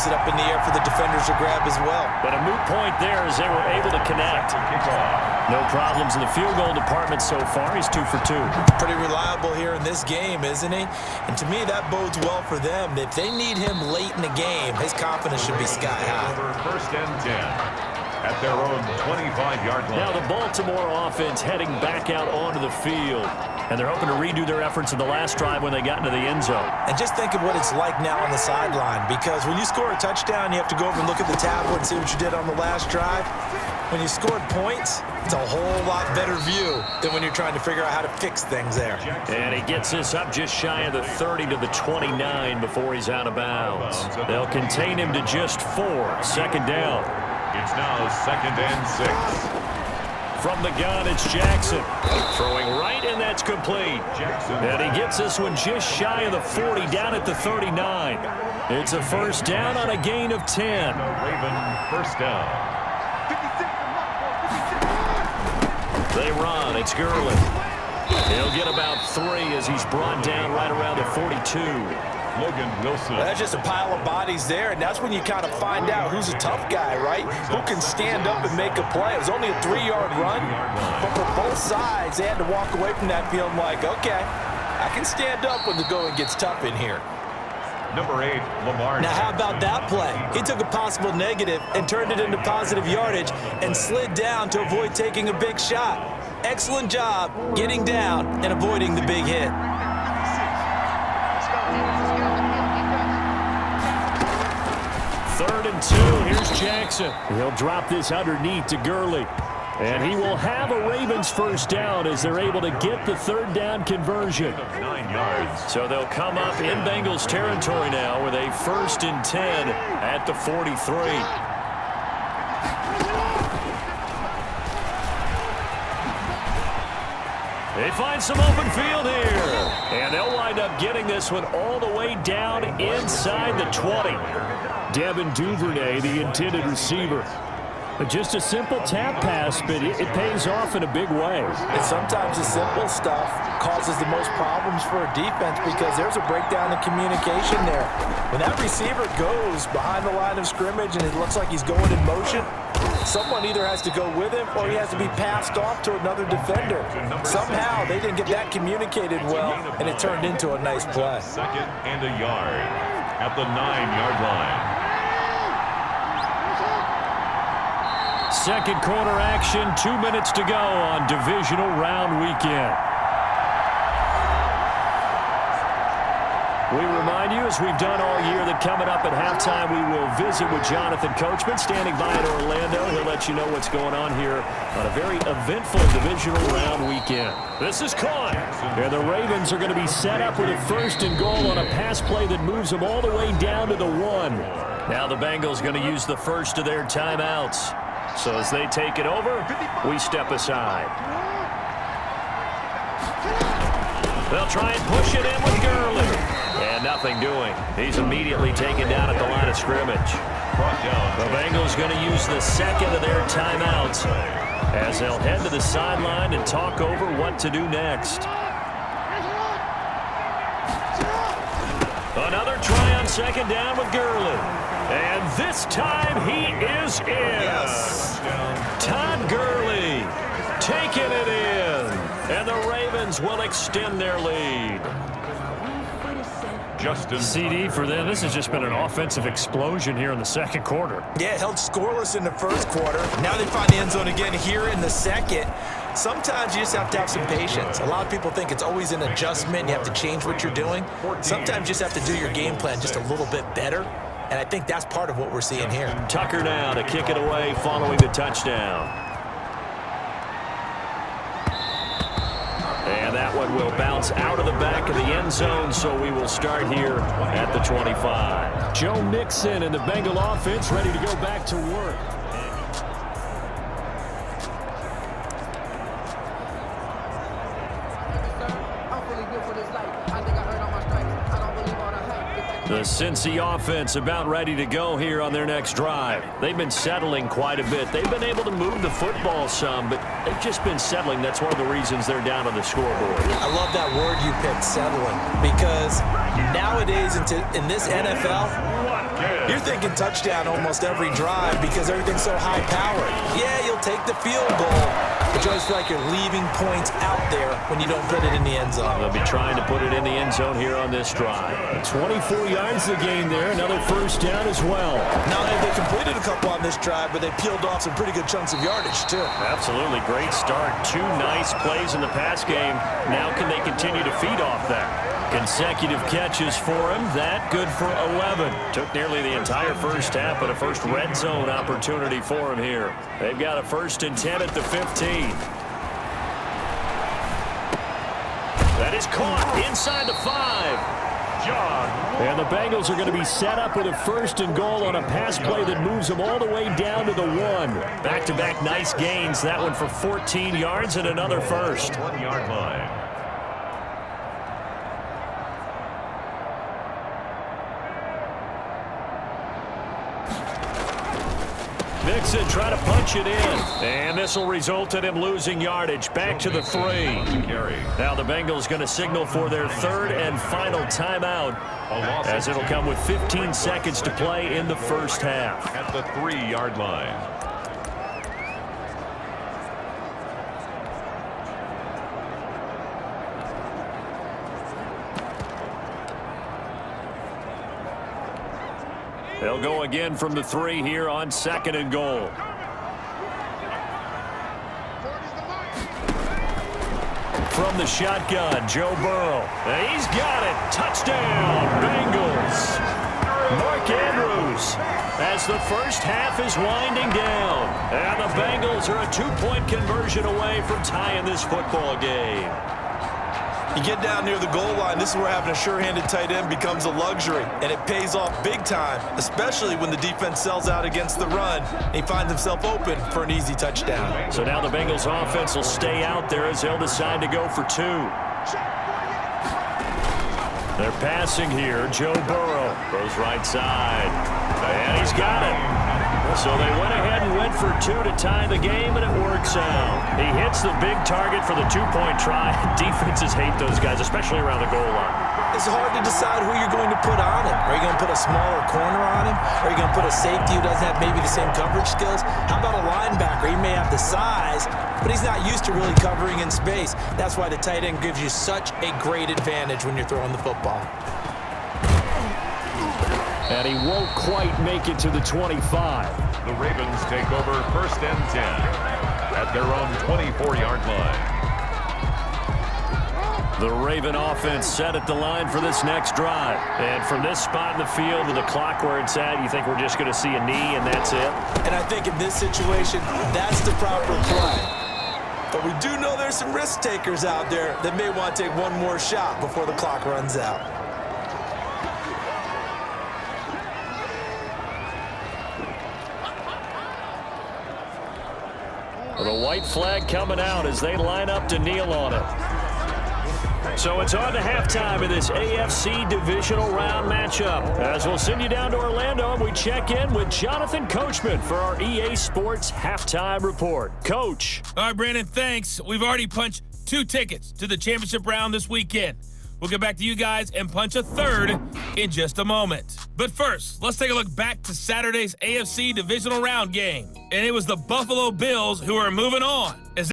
pops it up in the air for the defenders to grab as well. But a moot point there as they were able to connect. No problems in the field goal department so far. He's 2 for 2. Pretty reliable here in this game, isn't he? And to me, that bodes well for them. If they need him late in the game, his confidence should be sky high. First and 10 at their own 25-yard line. Now the Baltimore offense heading back out onto the field. And they're hoping to redo their efforts in the last drive when they got into the end zone. And just think of what it's like now on the sideline, because when you score a touchdown, you have to go over and look at the tablet and see what you did on the last drive. When you scored points, it's a whole lot better view than when you're trying to figure out how to fix things there. And he gets this up just shy of the 30 to the 29 before he's out of bounds. They'll contain him to just 4. Second down. It's now 2nd and 6. From the gun, it's Jackson. Throwing right, and that's complete. And he gets this one just shy of the 40, down at the 39. It's a first down on a gain of 10. Raven first down. They run. It's Gurley. He'll get about 3 as he's brought down right around the 42. Logan Wilson. Well, that's just a pile of bodies there, and that's when you kind of find out who's a tough guy, right? Who can stand up and make a play. It was only a 3-yard run, but for both sides, they had to walk away from that feeling like, okay, I can stand up when the going gets tough in here. Number 8, Lamar. Now, how about that play? He took a possible negative and turned it into positive yardage and slid down to avoid taking a big shot. Excellent job getting down and avoiding the big hit. Third and 2. Here's Jackson. He'll drop this underneath to Gurley. And he will have a Ravens first down as they're able to get the third down conversion. 9 yards. So they'll come up in Bengals territory now with a 1st and 10 at the 43. They find some open field here. And they'll wind up getting this one all the way down inside the 20. Devin Duvernay, the intended receiver. Just a simple tap pass, but it pays off in a big way. And sometimes the simple stuff causes the most problems for a defense because there's a breakdown in communication there. When that receiver goes behind the line of scrimmage and it looks like he's going in motion, someone either has to go with him or he has to be passed off to another defender. Somehow they didn't get that communicated well, and it turned into a nice play. 2nd and a yard at the 9-yard line. Second quarter action, 2 minutes to go on divisional round weekend. We remind you, as we've done all year, that coming up at halftime, we will visit with Jonathan Coachman, standing by in Orlando. He'll let you know what's going on here on a very eventful divisional round weekend. This is caught. And the Ravens are going to be set up with a 1st and goal on a pass play that moves them all the way down to the 1. Now the Bengals going to use the first of their timeouts. So as they take it over, we step aside. They'll try and push it in with Gurley. And nothing doing. He's immediately taken down at the line of scrimmage. The Bengals going to use the second of their timeouts as they'll head to the sideline and talk over what to do next. Another try on second down with Gurley. And this time he is in. Yes. Todd Gurley taking it in. And the Ravens will extend their lead. Justin. CD for them. This has just been an offensive explosion here in the second quarter. Yeah, held scoreless in the first quarter. Now they find the end zone again here in the second. Sometimes you just have to have some patience. A lot of people think it's always an adjustment. You have to change what you're doing. Sometimes you just have to do your game plan just a little bit better. And I think that's part of what we're seeing here. Tucker now to kick it away following the touchdown. And that one will bounce out of the back of the end zone, so we will start here at the 25. Joe Mixon and the Bengal offense ready to go back to work. The The Cincy offense about ready to go here on their next drive. They've been settling quite a bit. They've been able to move the football some, but they've just been settling. That's one of the reasons they're down on the scoreboard. I love that word you picked, settling, because nowadays in this NFL, you're thinking touchdown almost every drive because everything's so high-powered. Yeah, you'll take the field goal, but you always feel like you're leaving points out there when you don't put it in the end zone. They'll be trying to put it in the end zone here on this drive. 24 yards to gain there. Another first down as well. Now, they completed a couple on this drive, but they peeled off some pretty good chunks of yardage, too. Absolutely. Great start. 2 nice plays in the pass game. Now can they continue to feed off that? Consecutive catches for him. That good for 11. Took nearly the entire first half, but a first red zone opportunity for him here. They've got a 1st and 10 at the 15. That is caught inside the 5. And the Bengals are going to be set up with a 1st and goal on a pass play that moves them all the way down to the 1. Back-to-back nice gains. That one for 14 yards and another first. 1-yard line. Mixon trying to punch it in. And this will result in him losing yardage. Back to the 3. Now the Bengals going to signal for their 3rd and final timeout, as it'll come with 15 seconds to play in the first half. At the 3-yard line. They'll go again from the 3 here on 2nd and goal. From the shotgun, Joe Burrow. And he's got it. Touchdown, Bengals. Mark Andrews, as the first half is winding down. And the Bengals are a 2-point conversion away from tying this football game. You get down near the goal line, this is where having a sure-handed tight end becomes a luxury, and it pays off big time, especially when the defense sells out against the run. He finds himself open for an easy touchdown. So now the Bengals offense will stay out there as they'll decide to go for 2. They're passing here. Joe Burrow goes right side, and he's got it. So they went ahead and went for 2 to tie the game, and it works out. He hits the big target for the 2-point try. Defenses hate those guys, especially around the goal line. It's hard to decide who you're going to put on him. Are you going to put a smaller corner on him? Are you going to put a safety who doesn't have maybe the same coverage skills? How about a linebacker? He may have the size, but he's not used to really covering in space. That's why the tight end gives you such a great advantage when you're throwing the football. And he won't quite make it to the 25. The Ravens take over 1st and 10 at their own 24-yard line. The Raven offense set at the line for this next drive. And from this spot in the field with the clock where it's at, you think we're just going to see a knee and that's it? And I think in this situation, that's the proper play. But we do know there's some risk takers out there that may want to take one more shot before the clock runs out. The white flag coming out as they line up to kneel on it. So it's on to halftime in this AFC divisional round matchup, as we'll send you down to Orlando and we check in with Jonathan Coachman for our EA Sports halftime report. Coach. All right, Brandon, thanks. We've already punched 2 tickets to the championship round this weekend. We'll get back to you guys and punch a 3rd in just a moment. But first, let's take a look back to Saturday's AFC divisional round game. And it was the Buffalo Bills who are moving on as